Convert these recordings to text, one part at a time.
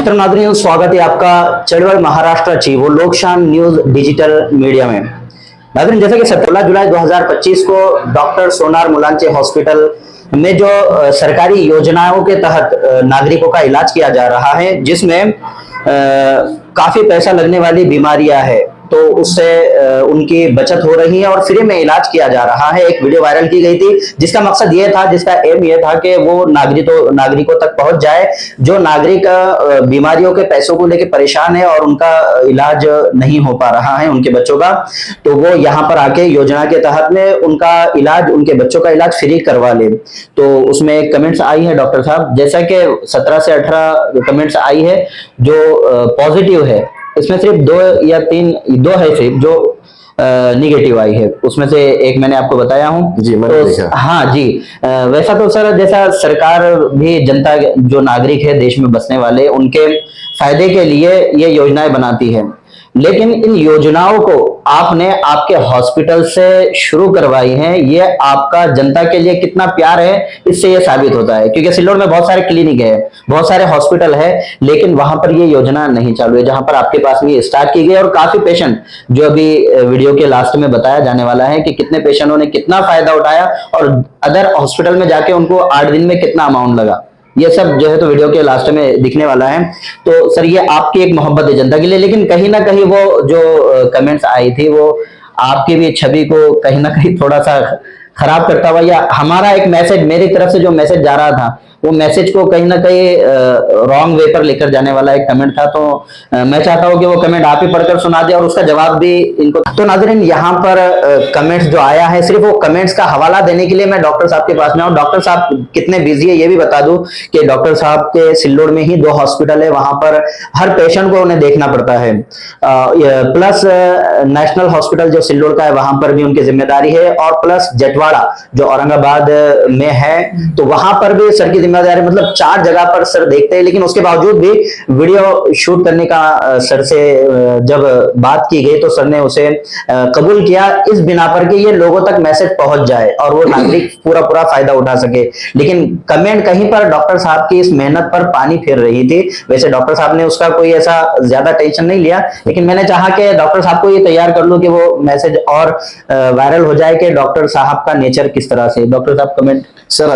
तो नाज़रीन, स्वागत है आपका चंडीगढ़ महाराष्ट्र वो लोकशान न्यूज डिजिटल मीडिया में। नाज़रीन, जैसा कि 17 जुलाई 2025 को डॉक्टर सोनार मुलांचे हॉस्पिटल में जो सरकारी योजनाओं के तहत नागरिकों का इलाज किया जा रहा है, जिसमें काफी पैसा लगने वाली बीमारियां है, तो उससे उनकी बचत हो रही है और फ्री में इलाज किया जा रहा है। एक वीडियो वायरल की गई थी जिसका मकसद ये था, जिसका एम ये था कि वो नागरिकों तक पहुंच जाए जो नागरिक बीमारियों के पैसों को लेकर परेशान है और उनका इलाज नहीं हो पा रहा है उनके बच्चों का, तो वो यहाँ पर आके योजना के तहत में उनका इलाज, उनके बच्चों का इलाज फ्री करवा ले। तो उसमें कमेंट्स आई है डॉक्टर साहब, जैसा कि 17 से 18 कमेंट्स आई है जो पॉजिटिव है। इसमें सिर्फ दो है सिर्फ जो निगेटिव आई है, उसमें से एक मैंने आपको बताया हूँ जी, मैंने देखा। हाँ जी, वैसा तो सर, जैसा सरकार भी जनता, जो नागरिक है देश में बसने वाले, उनके फायदे के लिए ये योजनाएं बनाती है, लेकिन इन योजनाओं को आपने आपके हॉस्पिटल से शुरू करवाई है। ये आपका जनता के लिए कितना प्यार है, इससे ये साबित होता है। क्योंकि सिल्लोड में बहुत सारे क्लिनिक है, बहुत सारे हॉस्पिटल है, लेकिन वहां पर ये योजना नहीं चालू है, जहां पर आपके पास में ये स्टार्ट की गई। और काफी पेशेंट, जो अभी वीडियो के लास्ट में बताया जाने वाला है कि कितने पेशेंटों ने कितना फायदा उठाया और अदर हॉस्पिटल में जाके उनको 8 दिन में कितना अमाउंट लगा, ये सब जो है तो वीडियो के लास्ट में दिखने वाला है। तो सर, ये आपकी एक मोहब्बत है जनता के लिए, लेकिन कहीं ना कहीं वो जो कमेंट्स आई थी वो आपकी भी छवि को कहीं ना कहीं थोड़ा सा खराब करता हुआ, या हमारा एक मैसेज, मेरी तरफ से जो मैसेज जा रहा था, वो मैसेज को कहीं ना कहीं रॉन्ग वे पर लेकर जाने वाला एक कमेंट था। तो मैं चाहता हूं कि वो कमेंट आप ही पढ़कर सुना दे और उसका जवाब भी इनको। तो नाज़रीन, यहाँ पर कमेंट्स जो आया है, सिर्फ वो कमेंट्स का हवाला देने के लिए मैं डॉक्टर साहब के पास में आऊँ। डॉक्टर साहब कितने बिजी है ये भी बता दूं कि डॉक्टर साहब के सिल्लोड में ही 2 हॉस्पिटल है, वहां पर हर पेशेंट को उन्हें देखना पड़ता है। प्लस नेशनल हॉस्पिटल जो सिल्लोड का है, वहां पर भी उनकी जिम्मेदारी है, और प्लस जटवाड़ा जो औरंगाबाद में है, तो वहां पर भी सर की जिम्मेदारी, मतलब 4 जगह पर सर देखते हैं। लेकिन उसके बावजूद भी वीडियो शूट करने का सर से जब बात की गई तो सर ने उसे कबूल किया, इस बिना पर कि ये लोगों तक मैसेज पहुंच जाए और वो नागरिक पूरा फायदा उठा सके। लेकिन कमेंट कहीं पर डॉक्टर साहब की इस मेहनत पर पानी फेर रही थी। वैसे डॉक्टर साहब ने उसका कोई ऐसा ज्यादा टेंशन नहीं लिया, लेकिन मैंने चाहा कि डॉक्टर साहब को ये तैयार कर लूं कि वो मैसेज और वायरल हो जाए कि डॉक्टर साहब का नेचर किस तरह से। डॉक्टर साहब कमेंट। सर,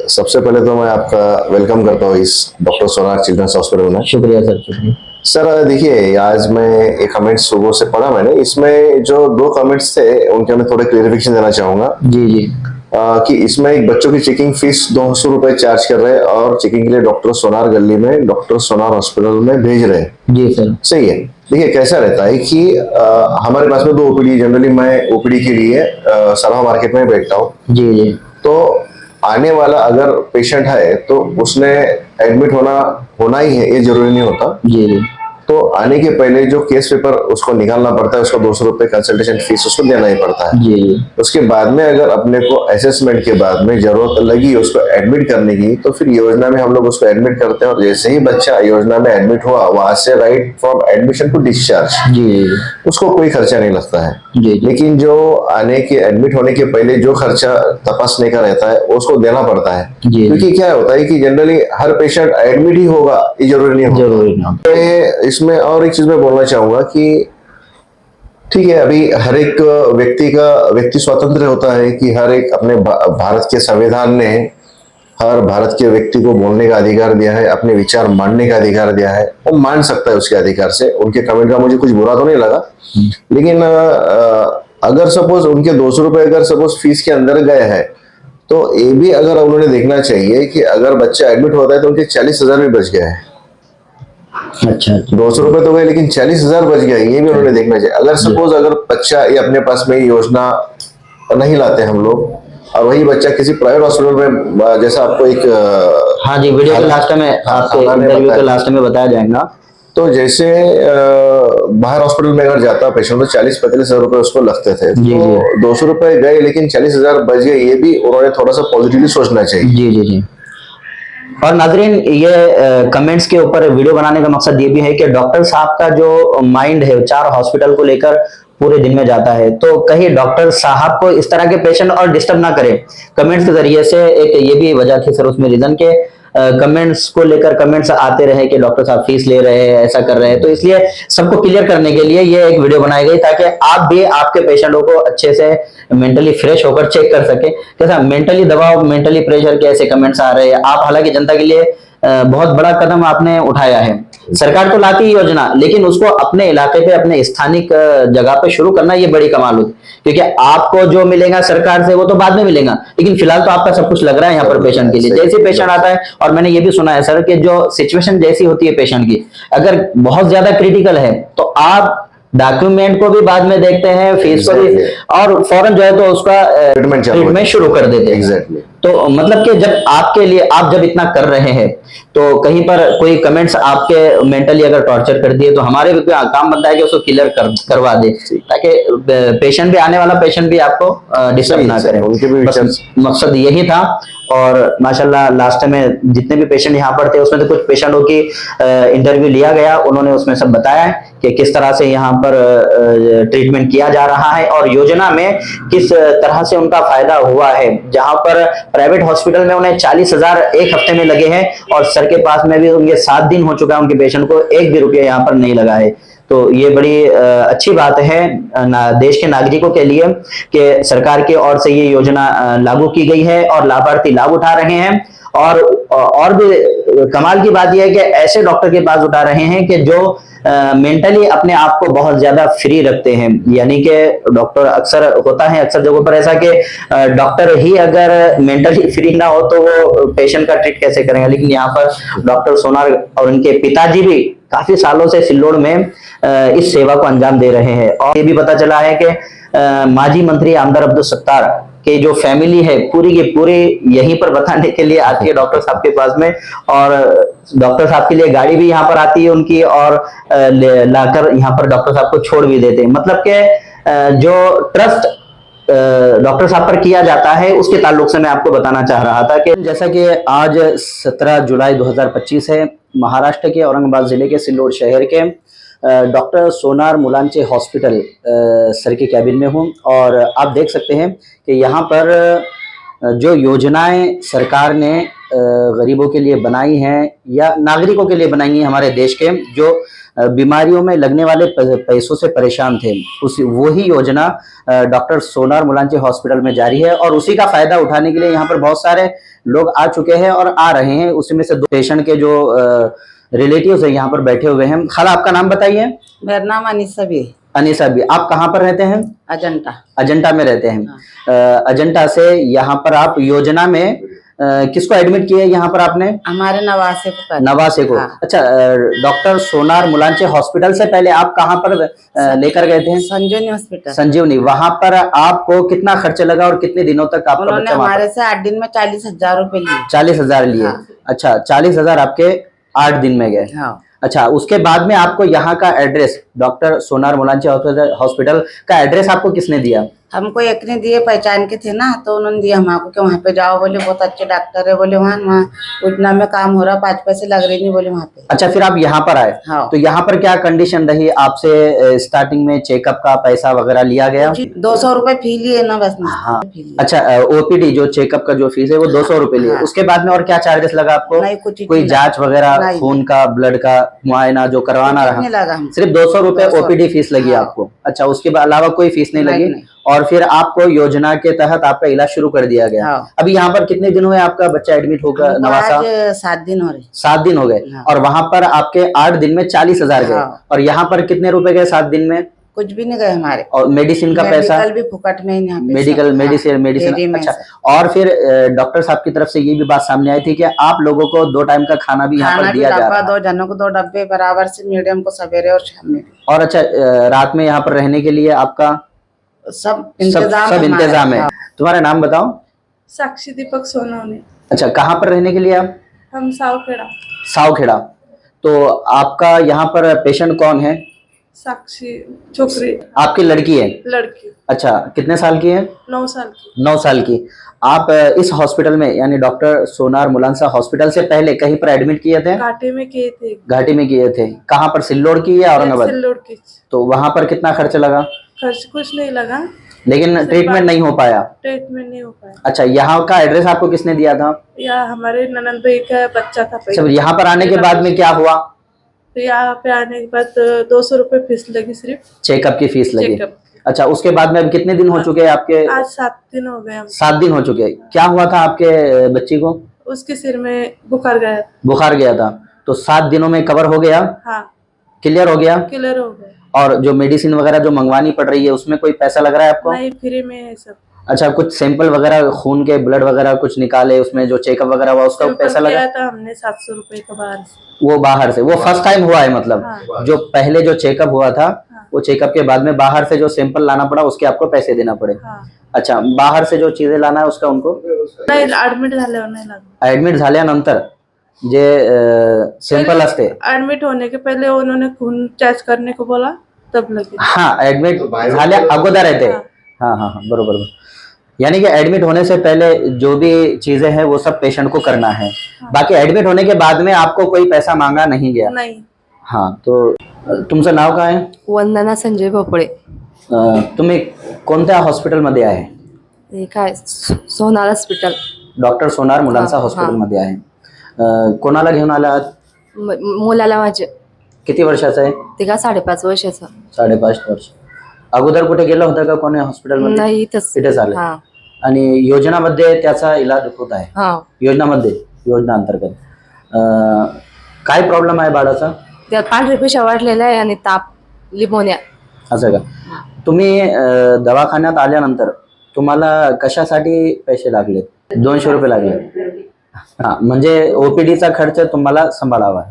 सबसे पहले तो मैं आपका वेलकम करता हूँ इस डॉक्टर सोनार चिल्ड्रंस हॉस्पिटल में। शुक्रिया सर, शुक्रिया सर। देखिए, आज मैं एक कमेंट सुबह से पढ़ा मैंने, इसमें जो 2 कमेंट्स थे उनके मैं थोड़े क्लेरिफिकेशन देना चाहूंगा। जी। कि इसमें एक बच्चों की चेकिंग फीस 200 रुपए चार्ज कर रहे हैं और चेकिंग के लिए डॉक्टर सोनार गली में डॉक्टर सोनार हॉस्पिटल में भेज रहे हैं। जी सर, सही है। देखिए, कैसा रहता है कि हमारे पास में 2 ओपीडी, जनरली मैं ओपीडी के लिए सराहा मार्केट में बैठता हूँ। जी। तो आने वाला अगर पेशेंट है तो उसने एडमिट होना ही है, ये जरूरी नहीं होता। जी। तो आने के पहले जो केस पेपर उसको निकालना पड़ता है, उसको 200 रुपए कंसल्टेशन फीस उसको देना ही पड़ता है। जी। उसके बाद में अगर अपने को असेसमेंट के बाद में जरूरत लगी उसको एडमिट करने की, तो फिर योजना में हम लोग उसको एडमिट करते हैं और जैसे ही बच्चा योजना में एडमिट हुआ, वहां से right from admission to discharge, जी, उसको कोई खर्चा नहीं लगता है। जी। लेकिन जो आने के एडमिट होने के पहले जो खर्चा तपासने का रहता है उसको देना पड़ता है। क्योंकि क्या होता है कि जनरली हर पेशेंट एडमिट ही होगा, ये जरूरी नहीं होता। इसमें और एक चीज मैं बोलना चाहूंगा कि ठीक है, अभी हर एक व्यक्ति स्वतंत्र होता है कि हर एक अपने भारत के संविधान ने हर भारत के व्यक्ति को बोलने का अधिकार दिया है, अपने विचार मानने का अधिकार दिया है, वो मान सकता है उसके अधिकार से। उनके कमेंट का मुझे कुछ बुरा तो नहीं लगा, लेकिन अगर सपोज उनके 200 रुपए अगर सपोज फीस के अंदर गए हैं, तो ये भी अगर उन्होंने देखना चाहिए कि अगर बच्चा एडमिट होता है तो उनके 40,000 भी बच गए हैं। अच्छा, 200 रुपए तो गए लेकिन 40,000 बच गए, ये भी उन्होंने देखना चाहिए। अगर सपोज अगर बच्चा ये अपने पास में योजना नहीं लाते हम लोग और वही बच्चा किसी प्राइवेट हॉस्पिटल में, जैसा आपको एक हाँ जी, वीडियो के लास्ट में आपके इंटरव्यू के लास्ट में बताया जाएगा, तो जैसे बाहर हॉस्पिटल में अगर जाता पेशेंट तो 40-45,000 रुपए उसको लगते थे। तो 200 रुपए गए लेकिन 40,000 बच गए, ये भी उन्होंने थोड़ा सा पॉजिटिवली सोचना चाहिए। जी। और नाजरीन, ये कमेंट्स के ऊपर वीडियो बनाने का मकसद ये भी है कि डॉक्टर साहब का जो माइंड है 4 हॉस्पिटल को लेकर पूरे दिन में जाता है, तो कहीं डॉक्टर साहब को इस तरह के पेशेंट और डिस्टर्ब ना करे कमेंट्स के जरिए से। एक ये भी वजह थी सर उसमें रीजन के कमेंट्स को लेकर कमेंट्स आते रहे कि डॉक्टर साहब फीस ले रहे हैं, ऐसा कर रहे हैं, तो इसलिए सबको क्लियर करने के लिए ये एक वीडियो बनाई गई ताकि आप भी आपके पेशेंटों को अच्छे से मेंटली फ्रेश होकर चेक कर सके कैसा मेंटली दबाव, मेंटली प्रेशर के ऐसे कमेंट्स आ रहे हैं। आप हालांकि जनता के लिए बहुत बड़ा कदम आपने उठाया है। सरकार तो लाती है योजना, लेकिन उसको अपने इलाके पे, अपने स्थानिक जगह पे शुरू करना ये बड़ी कमाल होती, क्योंकि आपको जो मिलेगा सरकार से वो तो बाद में मिलेगा, लेकिन फिलहाल तो आपका सब कुछ लग रहा है यहाँ पर पेशेंट के लिए। जैसे पेशेंट आता है, और मैंने ये भी सुना है सर कि जो सिचुएशन जैसी होती है पेशेंट की, अगर बहुत ज्यादा क्रिटिकल है तो आप डॉक्यूमेंट को भी बाद में देखते हैं, फीस को भी, और फौरन जो है तो उसका ट्रीटमेंट शुरू कर देते हैं। एग्जैक्टली। तो मतलब कि जब आपके लिए आप जब इतना कर रहे हैं तो कहीं पर कोई कमेंट्स आपके मेंटली अगर टॉर्चर कर दिए तो हमारे भी काम बनता है कि उसको क्लियर करवा दे, ताकि पेशेंट भी, आने वाला पेशेंट भी आपको डिस्टर्ब ना करे। उनके भी बस मकसद यही था। और माशाल्लाह लास्ट में जितने भी पेशेंट यहाँ पर थे उसमें तो कुछ पेशेंटों की इंटरव्यू लिया गया, उन्होंने उसमें सब बताया कि किस तरह से यहाँ पर ट्रीटमेंट किया जा रहा है और योजना में किस तरह से उनका फायदा हुआ है। जहां पर प्राइवेट हॉस्पिटल में उन्हें 40,000 एक हफ्ते में लगे हैं और सर के पास में भी उनके 7 दिन हो चुका है, उनके पेशेंट को एक भी रुपया यहाँ पर नहीं लगा है। तो ये बड़ी अच्छी बात है देश के नागरिकों के लिए कि सरकार की ओर से ये योजना लागू की गई है और लाभार्थी लाभ उठा रहे हैं। और भी कमाल की बात यह है कि ऐसे डॉक्टर के पास उठा रहे हैं कि जो मेंटली अपने आप को बहुत ज्यादा फ्री रखते हैं। यानी कि डॉक्टर अक्सर होता है अक्सर जगहों पर ऐसा कि डॉक्टर ही अगर मेंटली फ्री ना हो तो वो पेशेंट का ट्रीट कैसे करेंगे, लेकिन यहाँ पर डॉक्टर सोनार और उनके पिताजी भी काफी सालों से सिल्लोड़ में इस सेवा को अंजाम दे रहे हैं। और ये भी पता चला है कि माजी मंत्री आमदार अब्दुल सत्तार के जो फैमिली है पूरी की पूरी यहीं पर बताने के लिए आती है डॉक्टर साहब के पास में, और डॉक्टर साहब के लिए गाड़ी भी यहाँ पर आती है उनकी, और लाकर यहाँ पर डॉक्टर साहब को छोड़ भी देते हैं। मतलब कि जो ट्रस्ट डॉक्टर साहब पर किया जाता है उसके ताल्लुक से मैं आपको बताना चाह रहा था कि जैसा कि आज 17 जुलाई 2025 है, महाराष्ट्र के औरंगाबाद जिले के सिल्लोड शहर के डॉक्टर सोनार मुलांचे हॉस्पिटल सर के कैबिन में हूँ। और आप देख सकते हैं कि यहाँ पर जो योजनाएं सरकार ने गरीबों के लिए बनाई हैं या नागरिकों के लिए बनाई हैं हमारे देश के, जो बीमारियों में लगने वाले पैसों से परेशान थे, उसी वही योजना डॉक्टर सोनार मुलांचे हॉस्पिटल में जारी है। और उसी का फायदा उठाने के लिए यहाँ पर बहुत सारे लोग आ चुके हैं और आ रहे हैं। उसी में से 2 पेशेंट के जो रिलेटिव्स है यहाँ पर बैठे हुए हैं। खाला आपका नाम बताइए। मेरा नाम अनीसा भी है। अनीसा भी, आप कहाँ पर रहते हैं? अजंता। अजंता में रहते हैं। हाँ। अजंता से यहाँ पर आप योजना में किसको एडमिट किया है यहाँ पर आपने? हमारे नवासे को कर। नवासे को। हाँ। अच्छा, डॉक्टर सोनार मुलांचे हॉस्पिटल से पहले आप कहाँ पर लेकर गए थे? संजीवनी हॉस्पिटल। संजीवनी। वहां पर आपको कितना खर्च लगा और कितने दिनों तक आपका उन्होंने बच्चा हमारे से 8 दिन में 40,000 रुपए लिए। 40,000 लिए? हाँ। अच्छा, 40,000 आपके 8 दिन में गए। हाँ। अच्छा, उसके बाद में आपको यहाँ का एड्रेस, डॉक्टर सोनार मुलांचे हॉस्पिटल का एड्रेस आपको किसने दिया? हमको एक ने दिए, पहचान के थे ना, तो उन्होंने दिया हमको कि वहाँ पे जाओ, बोले बहुत अच्छे डॉक्टर है, बोले वहाँ उतना में काम हो रहा, 5 पैसे लग रहे नहीं, बोले वहाँ पे। अच्छा, फिर आप यहाँ पर आए। हाँ। तो यहाँ पर क्या कंडीशन रही आपसे? स्टार्टिंग में चेकअप का पैसा वगैरह लिया गया? 200 रुपए फी लिए ना बस ना। हाँ। अच्छा, ओपीडी जो चेकअप का जो फीस है वो 200 रुपए लिए। हाँ। उसके बाद में और क्या चार्जेस लगा आपको? नहीं, कुछ कोई नहीं जांच वगैरह, नहीं। खून का, ब्लड का मुआयना जो करवाना नहीं रहा? लगा हमको। सिर्फ 200 रुपए 200 ओपीडी फीस लगी हाँ। आपको? अच्छा, उसके अलावा कोई फीस नहीं लगी? नहीं। और फिर आपको योजना के तहत आपका इलाज शुरू कर दिया गया। हाँ। अभी यहाँ पर कितने दिन हुए आपका बच्चा एडमिट होगा नवासा? आज 7 दिन हो रहे। 7 दिन हो गए। हाँ। और वहां पर आपके 8 दिन में 40,000 गए। हाँ। और यहाँ पर कितने रुपए गए 7 दिन में? कुछ भी नहीं गए हमारे। और मेडिसिन का पैसा? मेडिकल भी फुकट में यहाँ पे मेडिकल, सब। मेडिसिन। फ्री में अच्छा, सब। और फिर डॉक्टर साहब की तरफ से ये भी बात सामने आई थी कि आप लोगों को 2 टाइम का खाना भी यहाँ खाना पर भी दिया जा डब्बा, रहा है। 2 जनों को 2 डब्बे बराबर से, मीडियम को सवेरे और शाम में। और अच्छा, रात में यहाँ पर रहने के लिए आपका सब इंतजाम सब इंतजाम है। हाँ। तुम्हारा नाम बताओ। साक्षी दीपक सोनवणे। अच्छा, कहाँ पर रहने के लिए आप? हम सावखेड़ा। सावखेड़ा। तो आपका यहाँ पर पेशेंट कौन है? साक्षी छोकरी, आपकी लड़की है? लड़की। अच्छा, कितने साल की है? 9 साल की। 9 साल की। आप इस हॉस्पिटल में यानी डॉक्टर सोनार मुलांचा हॉस्पिटल से पहले कहीं पर एडमिट किए थे? घाटे में किए थे। घाटी में किए थे। कहाँ पर, सिल्लोड की या औरंगाबाद? सिल्लोड की। तो वहां पर कितना खर्च लगा? खर्च कुछ नहीं लगा। लेकिन ट्रीटमेंट नहीं हो पाया। ट्रीटमेंट नहीं हो पाया। अच्छा, यहाँ का एड्रेस आपको किसने दिया था? या हमारे ननद भाई का बच्चा था अच्छा, पहले। यहाँ पर आने के बाद में क्या हुआ? तो यहाँ पे आने के बाद 200 रुपए फीस लगी सिर्फ चेकअप की फीस लगी। चेकअप। अच्छा, उसके बाद में अब कितने दिन हो चुके हैं आपके? आज 7 दिन हो गए हम। 7 दिन हो चुके हैं। क्या हुआ था आपके बच्ची को? उसके सिर में बुखार गया। बुखार गया था, तो 7 दिनों में कवर हो गया, हाँ, क्लियर हो गया। क्लियर हो गया। और जो मेडिसिन वगैरह जो मंगवानी पड़ रही है उसमें कोई पैसा लग रहा है आपको? नहीं, फ्री में है सब। अच्छा, कुछ सैंपल वगैरह खून के ब्लड वगैरह कुछ निकाले, उसमें जो चेकअप वगैरह हुआ उसका सिंपल पैसा लगा? किया था हमने 700 रुपए का बाहर से। वो बाहर से, वो फर्स्ट टाइम हुआ है मतलब? हाँ। जो पहले जो चेकअप हुआ था हाँ। वो चेकअप के बाद में बाहर से जो सैंपल लाना पड़ा उसके आपको पैसे देना पड़े? हाँ। अच्छा, बाहर से जो चीजें लाना है उसका उनको? नाही, ऍडमिट झाल्यावर नाही लागला। ऍडमिट झाल्यानंतर जे सैंपल असते, एडमिट होने के पहले उन्होंने खून टेस्ट करने को बोला, तब लगे। हाँ, ऍडमिट झाल्या अगोदर येते। हाँ हाँ हाँ, बरोबर। यानी कि एडमिट होने से पहले जो भी चीजें हैं वो सब पेशेंट को करना है। बाकी एडमिट होने के बाद में आपको कोई पैसा मांगा नहीं गया? नाही। हाँ, तो तुमचं नाव काय आहे? वंदना संजय भोपळे. तुम्ही कोणत्या हॉस्पिटलमध्ये आहे? हे काय सोनार हॉस्पिटल. डॉक्टर सोनार मुलांचा हा, हा. हॉस्पिटलमध्ये आहे. कोणाला घेऊन आला आहात? मुलाला माझे किती वर्षाचा आहे? ते का 5.5 वर्षाचा. 5.5 वर्ष. अगोदर कुठे गेला होता का कोणी हॉस्पिटलमध्ये? नाही इथंच. इथेच आले. हा आणि योजनामध्ये त्याचा इलाज होत आहे? हा. योजना अंतर्गत काय प्रॉब्लेम आहे बाळाचा? त्यात पांढरे पेशा वाढलेला आहे आणि ताप, लिमोनिया. असं का? तुम्ही दवाखान्यात आल्यानंतर तुम्हाला कशासाठी पैसे लागले? 200 रुपये लागले. हा, म्हणजे ओपीडीचा खर्च तुम्हाला सांभाळावा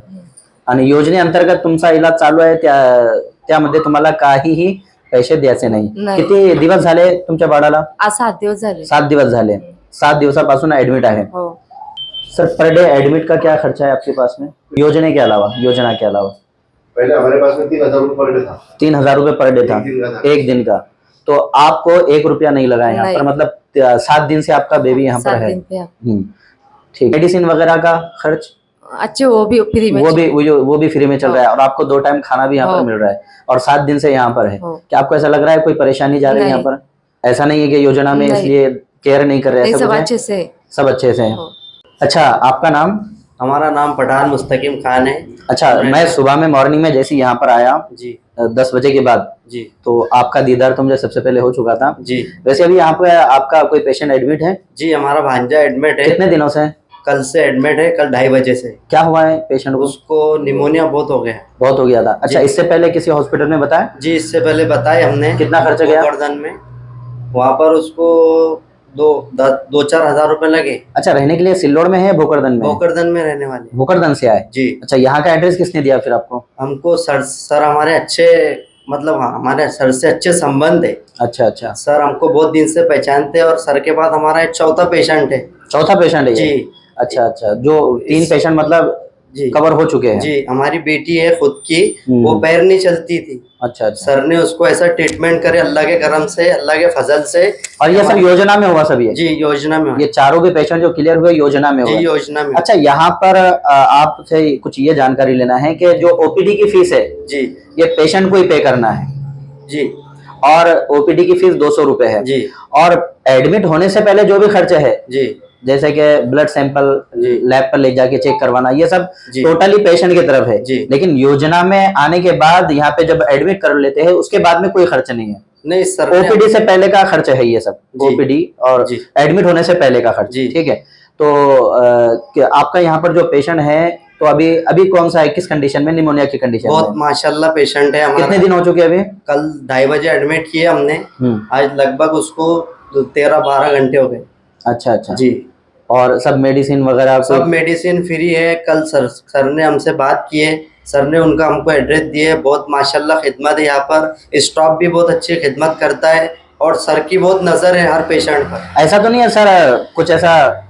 आणि योजनेअंतर्गत तुमचा इलाज चालू आहे, त्यामध्ये तुम्हाला काहीही पैसे द्यायचे नाही. नाही. किती दिवस झाले तुमच्या बाळाला? आज 7 दिवस झाले. 7 दिवस झाले. 7 दिवसापासून एडमिट आहे. हो. सर, पर डे एडमिट का क्या खर्चा है आपके पास में? योजना के अलावा पहले हमारे पास में 3,000 रुपये पर डे था। 3,000 रुपये पर डे था, एक दिन का था। एक दिन का। तो आपको 1 रुपया नहीं लगा यहाँ नहीं। पर, मतलब 7 दिन से आपका बेबी यहाँ पर 7 है। दिन पे आप- ठीक। मेडिसिन वगैरह का खर्च अच्छे वो भी फ्री में. वो भी फ्री में चल रहा है और आपको 2 टाइम खाना भी यहाँ पर हाँ। मिल रहा है और 7 दिन से यहाँ पर है। हाँ। क्या आपको ऐसा लग रहा है कोई परेशानी जा रही है यहाँ नहीं। पर? ऐसा नहीं है कि योजना में नहीं। इसलिए केयर नहीं कर रहे हैं? ये ऐसा सब कुछ है? अच्छे से. सब अच्छे से है। हाँ। अच्छा, आपका नाम? हमारा नाम पठान मुस्तकीम खान है। अच्छा, मैं सुबह में मॉर्निंग में जैसे यहाँ पर आया जी 10 बजे के बाद, जी तो आपका दीदार तो मुझे सबसे पहले हो चुका था। जी वैसे अभी यहाँ पे आपका कोई पेशेंट एडमिट है? जी हमारा भांजा एडमिट है। कितने दिनों से? कल से एडमिट है, कल 2:30 बजे से। क्या हुआ है पेशेंट को? उसको निमोनिया बहुत हो गया है। बहुत हो गया था। अच्छा, जी। इससे पहले किसी हॉस्पिटल में बताया? जी, इससे पहले बताए हमने। कितना खर्चा गया? गोवर्धन में, वहाँ पर उसको 2-4 हजार रुपए लगे। अच्छा, रहने के लिए सिल्लोड में है, भोकरदन में है? गोवर्धन में रहने वाले। भोकरदन से आए? जी, अच्छा, यहाँ का एड्रेस किसने दिया फिर आपको? हमको सर हमारे अच्छे, मतलब हाँ, हमारे सर से अच्छे संबंध है। अच्छा अच्छा, सर हमको बहुत दिन से पहचानते हैं और सर के बाद हमारा एक चौथा पेशेंट है। चौथा पेशेंट है ये? जी अच्छा अच्छा, जो 3 पेशेंट मतलब जी कवर हो चुके हैं? जी, हमारी बेटी है खुद की, हम्म। वो पैर नहीं चलती थी। अच्छा अच्छा। सर ने उसको ऐसा ट्रीटमेंट करे अल्लाह के करम से, अल्लाह के फजल से। और ये सब योजना में हुआ सब ये? जी, योजना में हुआ। ये चारों भी पेशेंट जो क्लियर हुए योजना में जी, हुआ? योजना में। अच्छा, यहाँ पर आपसे कुछ ये जानकारी लेना है कि जो ओपीडी की फीस है जी ये पेशेंट को ही पे करना है जी और ओपीडी की फीस 200 रुपए है। जी और एडमिट होने से पहले जो भी खर्चे है, जी जैसे कि ब्लड सैंपल जी। लैब पर ले जाके चेक करवाना, ये सब जी। टोटली पेशेंट की तरफ है। जी। लेकिन योजना में आने के बाद यहाँ पे जब एडमिट कर लेते हैं उसके बाद में कोई खर्च नहीं है। नहीं सर ने- ओपीडी से पहले का खर्च है ये सब, जी। ओपीडी और जी। एडमिट होने से पहले का खर्च। जी। ठीक है, तो आपका यहाँ पर जो पेशेंट है तो अभी कौन सा है, किस कंडीशन में? निमोनिया की कंडीशन बहुत में? माशाल्लाह पेशेंट है हमारा। कितने दिन हो चुके हैं अभी? कल 2:30 बजे एडमिट किए हमने। आज लगभग उसको 13-12 घंटे हो गए। अच्छा अच्छा जी, और सब मेडिसिन वगैरह सब मेडिसिन फ्री है। कल सर ने हमसे बात की है, सर ने उनका हमको एड्रेस दिए। बहुत माशाल्लाह खिदमत है यहाँ पर, स्टाफ भी बहुत अच्छी खिदमत करता है और सर की बहुत नजर है हर पेशेंट पर। ऐसा तो नहीं है सर कुछ ऐसा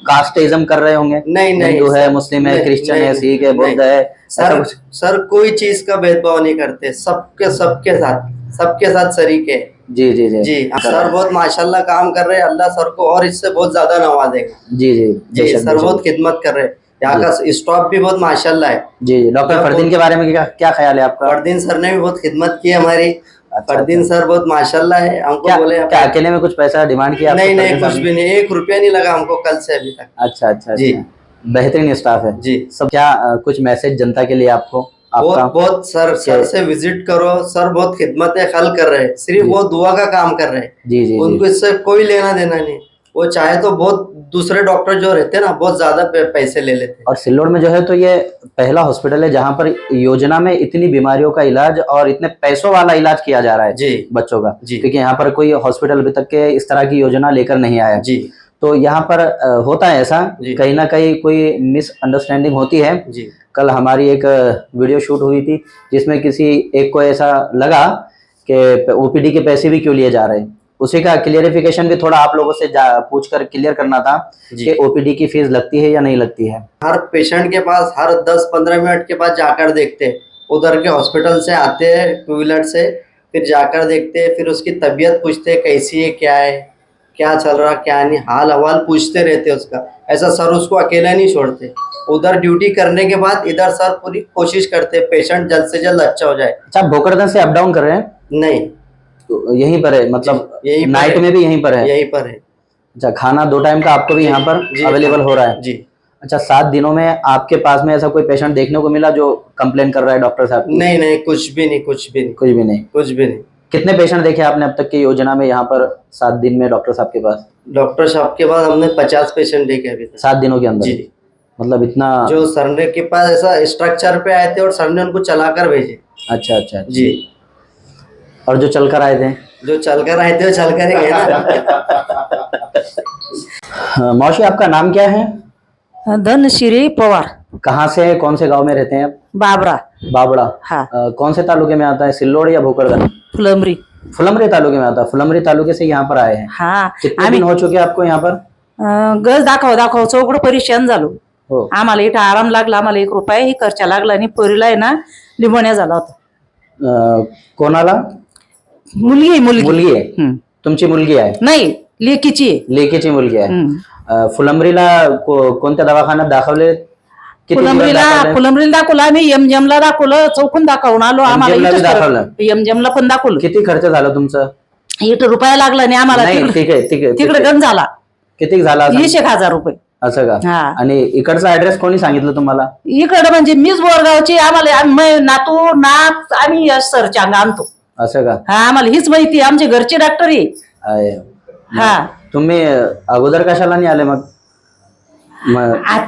कास्टिज्म कर रहे होंगे? नहीं नहीं, हिंदू है, सर, मुस्लिम है, नहीं, क्रिश्चियन है, नहीं, सिख है, बौद्ध नहीं। है, ऐसा सर कुछ? सर कोई चीज का भेदभाव नहीं करते, सबके साथ शरीक है। जी जी जी जी, सर बहुत माशाल्लाह काम कर रहे हैं। अल्लाह सर को और इससे बहुत ज्यादा नवाजेगा। जी जी जी, बेशक, सर बेशक। बहुत खिदमत कर रहे हैं। यहाँ का स्टाफ भी बहुत माशाल्लाह है। जी जी। डॉक्टर बहुत- फरदीन के बारे में क्या क्या ख्याल है आपका? फरदीन सर ने भी बहुत खिदमत की हमारी। फरदीन सर बहुत माशाल्लाह है, हमको क्या बोले क्या अकेले में कुछ पैसा डिमांड किया आपसे नहीं नहीं फरदीन कुछ साहब भी ने? नहीं, 1 रुपया नहीं लगा हमको कल से अभी तक। अच्छा अच्छा जी। अच्छा। बेहतरीन स्टाफ है जी सब। क्या कुछ मैसेज जनता के लिए आपको बहुत आपका? बहुत सर से विजिट करो, सर बहुत खिदमतें खल कर रहे हैं, सिर्फ जी। वो दुआ का काम कर रहे हैं, जी जी उनको जी। इससे कोई लेना देना नहीं। वो चाहे तो बहुत दूसरे डॉक्टर जो रहते हैं ना बहुत ज्यादा पैसे ले लेते हैं। और सिल्लोड में जो है तो ये पहला हॉस्पिटल है जहां पर योजना में इतनी बीमारियों का इलाज और इतने पैसों वाला इलाज किया जा रहा है जी बच्चों का। जी। क्योंकि यहाँ पर कोई हॉस्पिटल अभी तक के इस तरह की योजना लेकर नहीं आया। जी तो यहाँ पर होता है ऐसा, जी। कहीं ना कहीं कोई मिसअंडरस्टैंडिंग होती है। जी कल हमारी एक वीडियो शूट हुई थी जिसमें किसी एक को ऐसा लगा कि ओपीडी के पैसे भी क्यों लिए जा रहे हैं। उसी का क्लियरिफिकेशन भी थोड़ा आप लोगों से पूछ कर क्लियर करना था जी। कि ओपीडी की फीस लगती है या नहीं लगती है। हर पेशेंट के पास हर 10-15 मिनट के बाद जाकर देखते हैं, उधर के हॉस्पिटल से आते हैं 2 व्हीलर से, फिर जाकर देखते हैं, फिर उसकी तबीयत पूछते हैं कैसी है, क्या चल रहा क्या नहीं, हाल हवाल पूछते रहते हैं उसका। ऐसा सर उसको अकेला नहीं छोड़ते, उधर ड्यूटी करने के बाद इधर सर पूरी कोशिश करते हैं पेशेंट जल्द से जल्द अच्छा हो जाए। अच्छा, भोकरदन से अप डाउन कर रहे हैं? नहीं तो यहीं पर है, मतलब यहीं पर नाइट है। में भी यहीं पर है? यहीं पर है अच्छा, खाना 2 टाइम का आपको भी यहाँ पर जी। अवेलेबल हो रहा है? जी। अच्छा, 7 दिनों में आपके पास में ऐसा कोई पेशेंट देखने को मिला जो कंप्लेन कर रहा है डॉक्टर साहब की? नहीं नहीं कुछ भी नहीं, कुछ भी नहीं, कुछ भी नहीं। कुछ भी नहीं। कितने पेशेंट देखे आपने अब तक की योजना में यहाँ पर 7 दिन में डॉक्टर साहब के पास? डॉक्टर साहब के बाद हमने 50 पेशेंट देखे अभी तक 7 दिनों के अंदर? जी। मतलब इतना? जो सर ने के पास ऐसा स्ट्रक्चर पे आए थे और सर ने उनको चलाकर भेजे। अच्छा अच्छा जी। और जो चलकर आए थे? जो चलकर आए थे वो चलकर ही गए ना। मौसी, आपका नाम क्या है? धनश्री पवार, कहाँ से, कौन से गांव में रहते हैं आप? बाबरा। बाबड़ा। हाँ। कौन से तालुके में आता है, सिल्लोड या भोकरदन? फुलंबरी। फुलमरी तालुके में आता है। फुलमरी तालुके से यहाँ पर आए हैं? हा कितने आम्ही दिन हो चुके आपको यहाँ पर? गज दाखव चौकड परेशान झालो. हो. आम्हाला इथं आराम लागला, आम्हाला 1 रुपयाही खर्च लागला आणि पोरीला आहे ना निमोनिया झाला होता. कोणाला? मुलगी आहे, मुलगी आहे? हम्म. तुमची मुलगी आहे? नाही, लेकीची आहे. लेकीची मुलगी आहे? हम्म. फुलंब्रीला कोणत्या दवाखान्यात दाखवले? किती दिवस दाखवले? फुलंबरीला दाखवलं आम्ही, एमजेमला दाखवलं, चौकून दाखवून आलो. आम्हाला MGM ला बी इथंच दाखवलं? एमजेमला पण दाखवलं. किती खर्च झाला तुमचं? इथं रुपया लागला नाही आम्हाला. नाही, तिकडे ठीक आहे ठीक आहे, तिकडे गण झाला किती झाला असेल? 20,000 रुपये. असं का? हा. आणि इकडचा ऍड्रेस कोणी सांगितलं तुम्हाला? इकडं म्हणजे मीच बोरगावची, आम्हाला नातू नात आम्ही सरच्या अंग आणतो. असं का? हा, आम्हाला हीच माहिती, आमचे घरचे डॉक्टर आहे. आहे. हा. तुम्ही अगोदर कशाला नाही आले मग?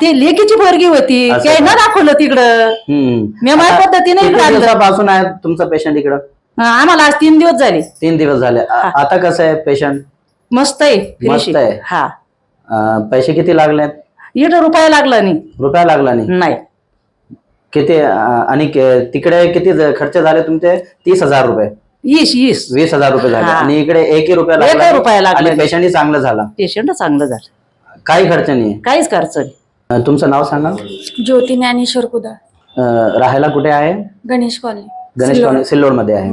ते लेकीची पोरगी होती, असं काय का? ना दाखवलं तिकडं. मी माझ्या आता पद्धतीने किती इकडं आणलं. दिवसापासून आहे तुमचं पेशंट इकडं? आम्हाला आज 3 दिवस झाले. 3 दिवस झाले. आता कसं आहे पेशंट? मस्त आहे, मस्त फ्रेश आहे. हा. पैसे किती लागले? इथं रुपया लागला नाही. रुपया लागला नाही? नाही. किती आणि तिकडे किती खर्च झाले तुमचे? 30,000 रुपये? 20,000 रुपये झाले. हा. आणि इकडे 1 रुपया लागला एकही रुपया लागला आणि नाही. पेशंटही चांगलं झाला? पेशंट चांगलं झालं, काही खर्च नाही? काहीच खर्च नाही. तुमचं नाव सांगा. ज्योती ज्ञानेश्वर कुदाळ, राहायला कुठे आहे? गणेश कॉलनी. गणेश कॉलनी, सिल्लोड मध्ये आहे.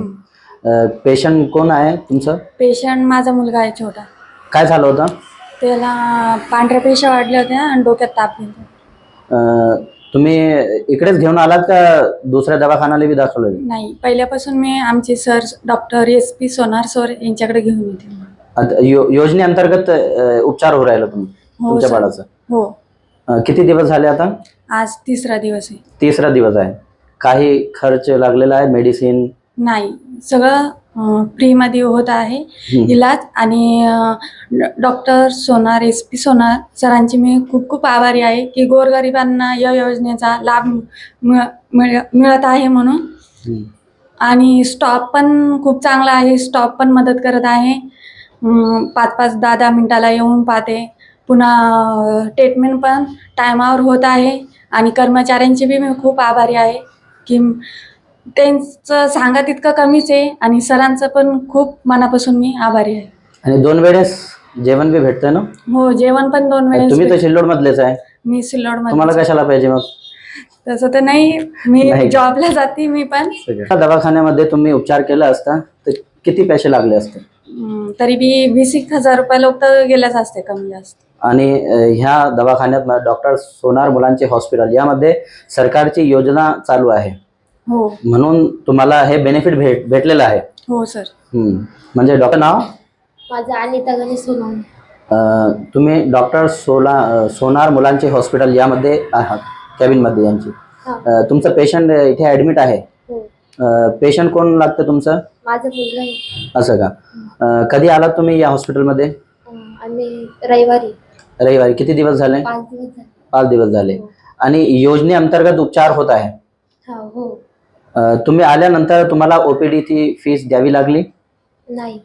पेशंट कोण आहे तुमचं? पेशंट माझा मुलगा आहे छोटा. काय झालं होतं? त्याला पांढऱ्या पेशा वाढल्या होत्या आणि डोक्यात ताप येतो. तुम्ही इकडेच घेऊन आलात का दुसऱ्या दवाखान्याला बी दाखवलं? नाही, पहिल्यापासून मी आमचे सर डॉक्टर SP सोनार सर यांच्याकडे घेऊन येते. योजनेअंतर्गत उपचार हो राहिला हो तुमच्या सर. बाळाचं? हो, किती दिवस झाले आता? आज 3रा दिवस आहे. 3रा दिवस आहे. काही खर्च लागलेला आहे? मेडिसिन? नाही, सगळं फ्रीमध्ये होत आहे इलाज. आणि डॉक्टर सोनार SP सोनार सरांची मी खूप खूप आभारी आहे की गोरगरिबांना या योजनेचा लाभ मिळत आहे म्हणून. आणि स्टॉप पण खूप चांगला आहे, स्टॉप पण मदत करत आहे. 5-5, 10-10 मिनिटाला येऊन पाहते. पुन्हा ट्रीटमेंट पण टायमावर होत आहे. आणि कर्मचाऱ्यांची बी मी खूप आभारी आहे की त्यांचं सांगा तितकं कमीच आहे. आणि सरांचं पण खूप मनापासून मी आभारी आहे. आणि 2 वेळेस जेवण बी भेटतंय ना? हो, जेवण पण 2 वेळेस. तुम्ही तर सिल्लोड मधलेच आहे, मी सिल्लोड तुम्हाला मध्ये. कशाला पाहिजे मग? तसं तर नाही, नाही. मी जॉबला जाते मी पण. दवाखान्यामध्ये तुम्ही उपचार केला असता तर किती पैसे लागले असते? तरी बी 20,000 रुपये लोक तर गेल्याच असते, कमी जास्त. आणि ह्या दवाखान्यात डॉक्टर सोनार मुलांचे हॉस्पिटल यामध्ये सरकारची योजना चालू आहे हो म्हणून तुम्हाला हे बेनिफिट भेटलेलं आहे. हो सर. म्हणजे डॉक्टर नाव माझं अनिता गणेश सोनवणे. तुम्ही डॉक्टर सोनार मुलांचे हॉस्पिटल यामध्ये आहात कॅबिनमध्ये यांची. हा. तुमचं पेशंट इथे ॲडमिट आहे. हो. पेशंट कोण लागतं तुमचं? माझा मुलगा आहे. असं का? कधी आलात तुम्ही या हॉस्पिटलमध्ये? आम्ही रविवारी रविवारी. किती दिवस झाले? 5 दिवस झाले. 5 दिवस झाले. आणि योजनेअंतर्गत उपचार होत आहे. हो. तुम्ही आल्यानंतर तुम्हाला ओपीडीची फीस द्यावी लागली? नाही.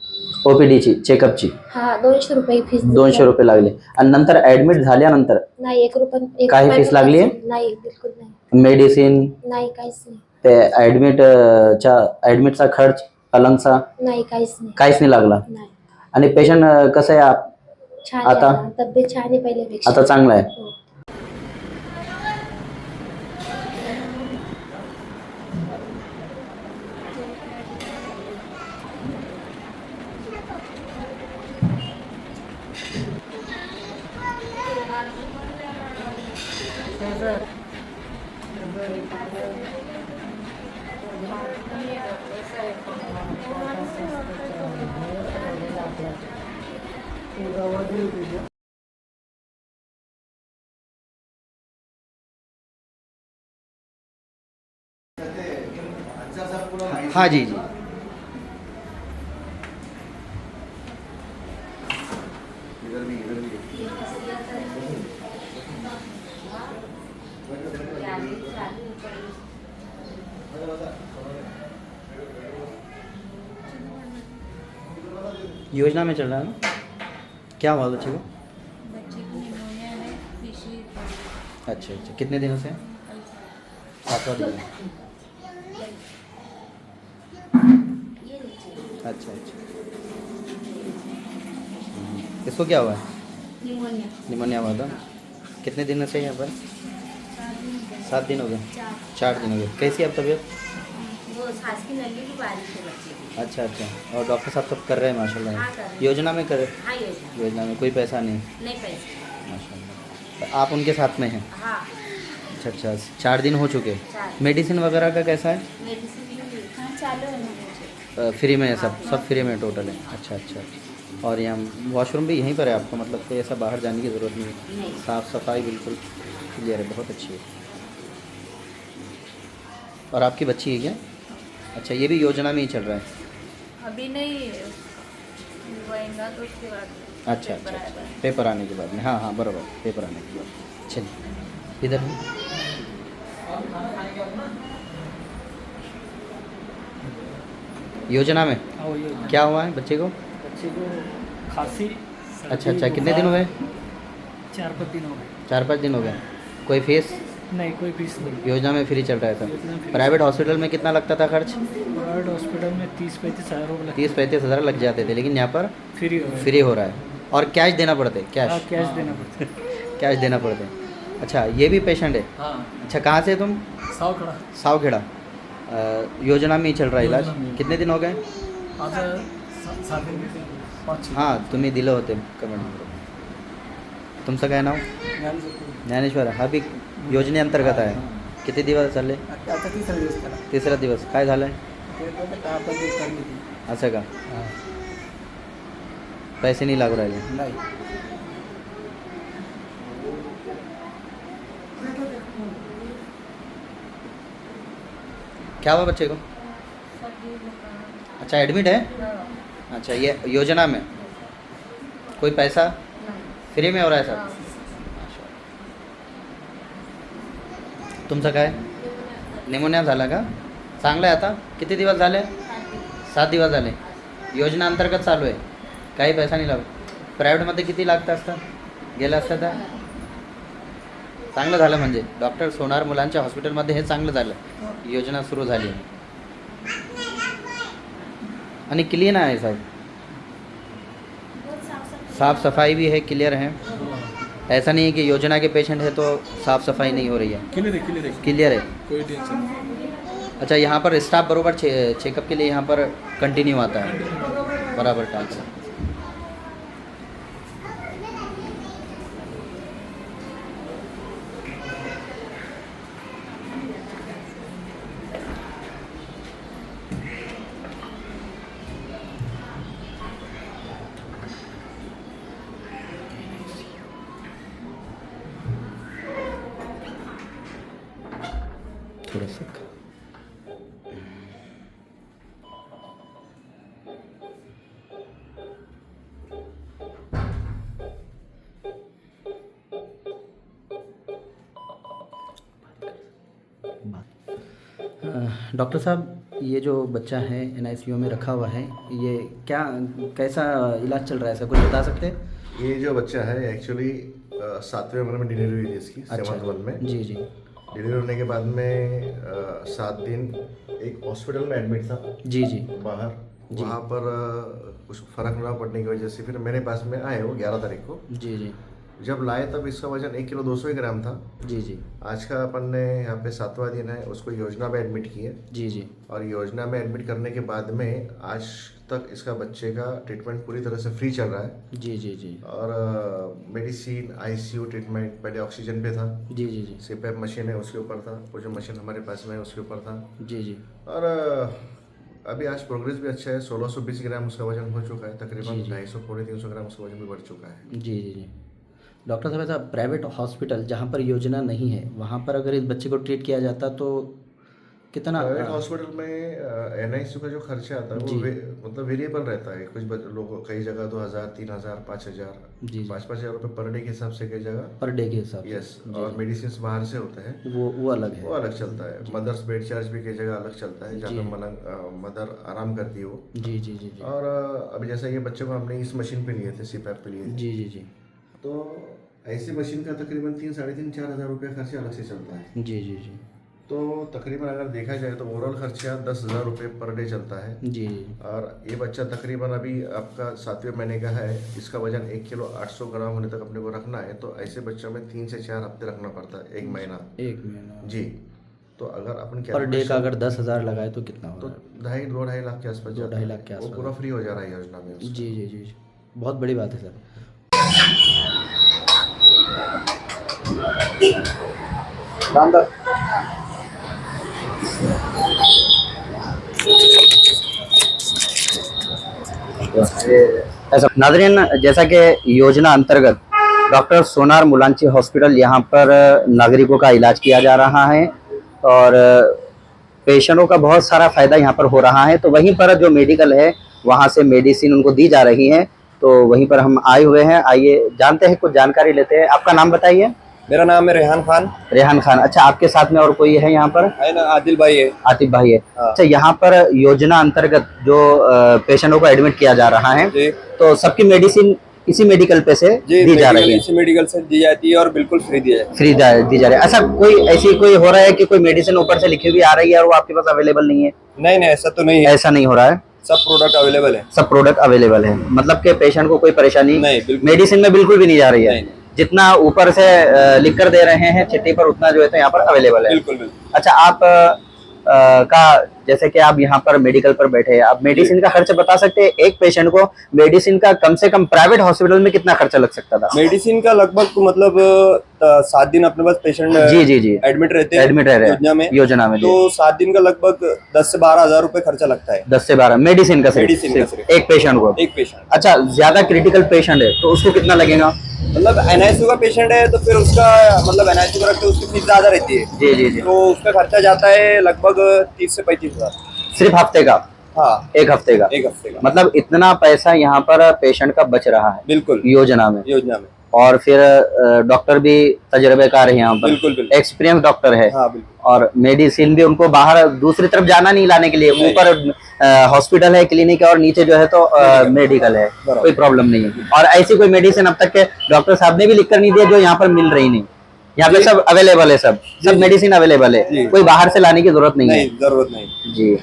ओपीडीची चेकअपची हा 200 रुपये फीस. 200 रुपये लागले. आणि नंतर ऍडमिट झाल्यानंतर नाही 1 रुपये. काही फीस लागली आहे? नाही बिलकुल नाही. मेडिसिन नाही काहीच नाही. ते ऍडमिटचा खर्च पलंगचा नाही काहीच नाही. काहीच नाही लागला. नाही. आणि पेशंट कसं आहे छान आता? आहे. तब्येत छान आहे पहिल्यापेक्षा. आता चांगला आहे. हो. हाँ जी जी. योजना में चल रहा है ना? क्या हुआ बच्चे को? अच्छा अच्छा. कितने दिनों से? 7वां दिन. अच्छा अच्छा. इसको क्या हुआ है? निमोनिया हुआ था. कितने दिन से यहाँ पर? 7 दिन हो गए. 4 दिन हो गए. कैसी है अब तबीयत? वो सांस की नली की बारिश है बच्चे की. अच्छा अच्छा. और डॉक्टर साहब सब कर रहे हैं माशाल्लाह. हाँ, कर रहे हैं. योजना में कर? हाँ योजना. योजना में कोई पैसा नहीं? नहीं पैसे. माशाल्लाह. तो आप उनके साथ में हैं? हाँ. अच्छा अच्छा. 4 दिन हो चुके. 4. मेडिसिन वगैरह का कैसा है? मेडिसिन हाँ चालू है मुझे. फ्री में है सब फ्री में टोटल है. अच्छा अच्छा. और यहाँ वॉशरूम भी यहीं पर है आपका, मतलब कोई ऐसा बाहर जाने की ज़रूरत नहीं है. नहीं. साफ़ सफाई बिल्कुल क्लियर है, बहुत अच्छी है. और आपकी बच्ची है क्या? अच्छा, ये भी योजना में ही चल रहा है. अभी नहीं होएगा तो उसके बाद. अच्छा अच्छा अच्छा. पेपर आने के बाद में. हाँ हाँ बराबर, पेपर आने के बाद. चलिए इधर योजना में क्या हुआ है बच्चे को? बच्चे को खांसी. अच्छा अच्छा. कितने दिन हो गए? 4-5 दिन हो गए. 4-5 दिन हो गए. कोई फीस? नहीं कोई फीस नहीं. योजना में फ्री चल रहा है योजना में सब. फ्री. प्राइवेट हॉस्पिटल में कितना लगता था खर्च? प्राइवेट हॉस्पिटल में 30-35 हज़ार रुपये लगते. 30-35 हज़ार लग जाते थे, लेकिन यहाँ पर फ्री हो गए. फ्री हो रहा है. और कैश देना पड़ता है? हाँ, कैश कैश देना पड़ता है. कैश देना पड़ता है. अच्छा, ये भी पेशेंट है? हाँ. अच्छा, कहाँ से तुम? सावखड़ा. सावखेड़ा. योजना में ही चल रहा है इलाज. योजना में. कितने दिन हो गए? आता 7 दिन 5. हां, तुम्ही दिलं होते कमेंट. तुमचं काय नाव? ज्ञानेश्वर. हा बी योजनेअंतर्गत आहे. किती दिवस झाले? आता 3रा दिवस त्याला. 3रा दिवस. काय झालं? आपण ते करली ती. असं का? पैसे नाही लागू राहिले? नाही. क्या हुआ बच्चे को? अच्छा, एडमिट है? अच्छा, ये योजना में कोई पैसा? फ्री में हो रहा है सब? तुमचं काय? निमोनिया झाला का? चांगलं आहे आता? किती दिवस झाले? 7 दिवस झाले. योजना अंतर्गत चालू आहे. काही पैसा नाही लागत. प्रायव्हेटमध्ये किती लागतं असतं? गेलं असतं तर चांगलं झालं. म्हणजे डॉक्टर सोनार मुलांच्या हॉस्पिटलमध्ये हे चांगलं झालं. योजना सुरू झाली आणि क्लीन आहे सब. साफ़ सफाई भी है, क्लियर है. ऐसा नहीं है कि योजना के पेशेंट है तो साफ़ सफाई नहीं हो रही है. क्लियर है. कोई टेंशन नहीं. अच्छा, यहाँ पर स्टाफ बराबर चेकअप के लिए यहाँ पर कंटिन्यू आता है बराबर टाइम से. थोड़ा सा। डॉक्टर साहब, ये जो बच्चा है NICU में रखा हुआ है, ये क्या कैसा इलाज चल रहा है, ऐसा कुछ बता सकते हैं? ये जो बच्चा है एक्चुअली 7वें महीने में डिलीवरी हुई थी इसकी, 7th मंथ में। जी जी। डिलीवरी होने के बाद में 7 दिन एक हॉस्पिटल में एडमिट था। जी जी। बाहर वहाँ पर कुछ फर्क ना पड़ने की वजह से फिर मेरे पास में आए वो 11 तारीख को। जी जी। जब लाए तब इसका वजन 1 किलो 200 ग्राम था। जी जी। आज का अपन ने यहाँ पे 7वां दिन है, उसको योजना में एडमिट किए। जी जी। और योजना में एडमिट करने के बाद में आज तक इसका बच्चे का ट्रीटमेंट पूरी तरह से फ्री चल रहा है। जी जी जी। और मेडिसिन, ICU ट्रीटमेंट, पहले ऑक्सीजन पे था। जी जी जी। CPAP मशीन है उसके ऊपर था, वो जो मशीन हमारे पास में है उसके ऊपर था। जी जी। और अभी आज प्रोग्रेस भी अच्छा है, 1620 ग्राम उसका वजन हो चुका है, तकरीबन 250 पौने 300 ग्राम उसका वजन भी बढ़ चुका है। जी जी जी। डॉक्टर साहब, ऐसा प्राइवेट हॉस्पिटल जहाँ पर योजना नहीं है, वहाँ पर अगर इस बच्चे को ट्रीट किया जाता तो कितना? प्राइवेट हॉस्पिटल में NICU का जो खर्चा आता है वो मतलब वेरिएबल रहता है। कुछ लोगों कई जगह 2000, 3000, 5000, 5,000 रुपये पर डे के हिसाब से, कई जगह पर डे के हिसाब से। यस। और मेडिसिन बाहर से होते हैं, वो अलग है, वो अलग चलता है। मदर्स बेड चार्ज भी कई जगह अलग चलता है, जहाँ पे मदर आराम करती है वो। जी जी जी। और अभी जैसा ये बच्चे को हमने इस मशीन पे लिए थे, CPAP पे लिए थे। जी जी जी। तो ऐसी मशीन का तकरीबन 3, 3,500, 4,000 रुपये खर्चा अलग से चलता है। जी जी जी। तो तकरीबन अगर देखा जाए तो ओवरऑल खर्चा 10,000 रुपये पर डे चलता है। जी। और ये बच्चा तकरीबन अभी आपका 7वें महीने का है, इसका वजन 1 किलो 800 ग्राम होने तक अपने को रखना है। तो ऐसे बच्चों में 3 से 4 हफ्ते रखना पड़ता है, 1 महीना। 1 महीना जी। तो अगर अपन पर डे का अगर 10,000 लगाए तो कितना होगा? तो 2.5 लाख के आसपास, 2-2.5 लाख के वो आसपास पूरा फ्री हो जा रहा है योजना में। जी जी जी। बहुत बड़ी बात है सर। ऐसा नाज़रीन, जैसा कि योजना अंतर्गत डॉक्टर सोनार मुलांची हॉस्पिटल यहाँ पर नागरिकों का इलाज किया जा रहा है और पेशेंटों का बहुत सारा फ़ायदा यहाँ पर हो रहा है। तो वहीं पर जो मेडिकल है वहाँ से मेडिसिन उनको दी जा रही है, तो वहीं पर हम आए हुए हैं। आइए जानते हैं, कुछ जानकारी लेते हैं। आपका नाम बताइए। मेरा नाम है रेहान खान। रेहान खान, अच्छा। आपके साथ में और कोई है यहाँ पर? है ना, आदिल भाई है। आतिफ भाई है। हाँ। अच्छा, यहाँ पर योजना अंतर्गत जो पेशेंटों को एडमिट किया जा रहा है, तो सबकी मेडिसिन इसी मेडिकल पे से दी जा रही है? इसी मेडिकल से दी जाती है और बिल्कुल फ्री दी जाती है। फ्री दी जा रही है। अच्छा, कोई ऐसी कोई हो रहा है कि कोई मेडिसिन ऊपर से लिखी हुई आ रही है और वो आपके पास अवेलेबल नहीं है? नहीं नहीं, ऐसा तो नहीं है। ऐसा नहीं हो रहा है, सब प्रोडक्ट अवेलेबल है। सब प्रोडक्ट अवेलेबल है, मतलब कि पेशेंट को कोई परेशानी नहीं, मेडिसिन में बिल्कुल भी नहीं जा रही है। जितना ऊपर से लिख कर दे रहे हैं चिट्ठी पर, उतना जो है तो यहाँ पर अवेलेबल है। बिल्कुल बिल्कुल। अच्छा, आप का जैसे कि आप यहाँ पर मेडिकल पर बैठे हैं, आप मेडिसिन का खर्च बता सकते हैं? एक पेशेंट को मेडिसिन का कम से कम प्राइवेट हॉस्पिटल में कितना खर्चा लग सकता था? मेडिसिन का लगभग मतलब 7 दिन अपने पास पेशेंट जी जी जी एडमिट रहते हैं योजना में। तो 7 दिन का लगभग 10 से 12 हजार रुपए खर्चा लगता है। 10 से 12 मेडिसिन का सिर्फ एक पेशेंट को? एक पेशेंट। अच्छा, ज्यादा क्रिटिकल पेशेंट है तो उसको कितना लगेगा? मतलब NICU का पेशेंट है तो फिर उसका मतलब NICU का रखते उसकी फीस ज्यादा रहती है। जी जी जी। तो उसका खर्चा जाता है लगभग 30 से 35 हजार सिर्फ हफ्ते का? हाँ, एक हफ्ते का। मतलब इतना पैसा यहाँ पर पेशेंट का बच रहा है बिल्कुल योजना में। और फिर डॉक्टर भी तजर्बेकार है यहाँ पर, बिल्कुल एक्सपीरियंस डॉक्टर है। हाँ, बिल्कुल। और मेडिसिन भी उनको बाहर दूसरी तरफ जाना नहीं लाने के लिए, ऊपर हॉस्पिटल है, क्लिनिक है और नीचे जो है तो मेडिकल है, कोई प्रॉब्लम नहीं है। और ऐसी कोई मेडिसिन अब तक के डॉक्टर साहब ने भी लिख कर नहीं दिया जो यहाँ पर मिल रही नहीं? यहाँ पे सब अवेलेबल है, सब मेडिसिन अवेलेबल है, कोई बाहर से लाने की जरूरत नहीं है। जरूरत नहीं जी।